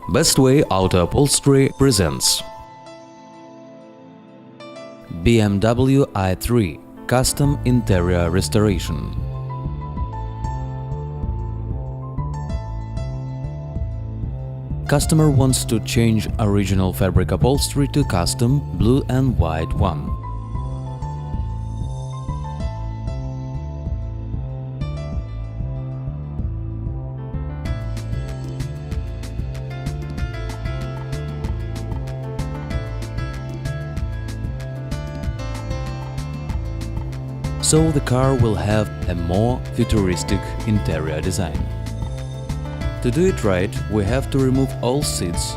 Best Way Auto Upholstery presents BMW i3 Custom Interior Restoration. Customer wants to change original fabric upholstery to custom blue and white one. So the car will have a more futuristic interior design. To do it right, we have to remove all seats,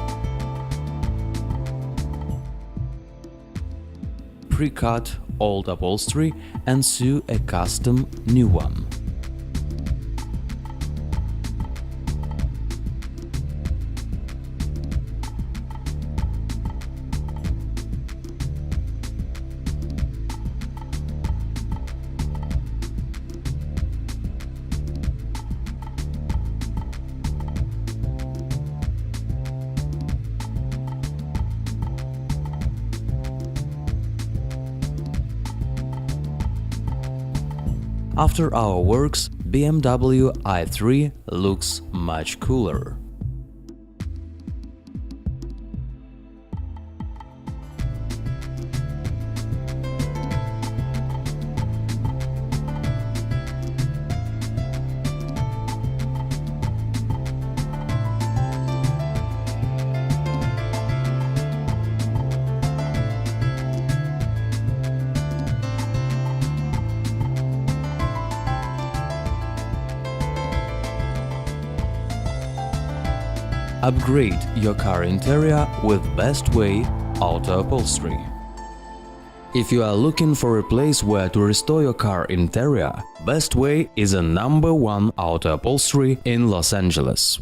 pre-cut old upholstery and sew a custom new one. After our works, BMW i3 looks much cooler. Upgrade your car interior with Best Way Auto Upholstery. If you are looking for a place where to restore your car interior, Best Way is a #1 auto upholstery in Los Angeles.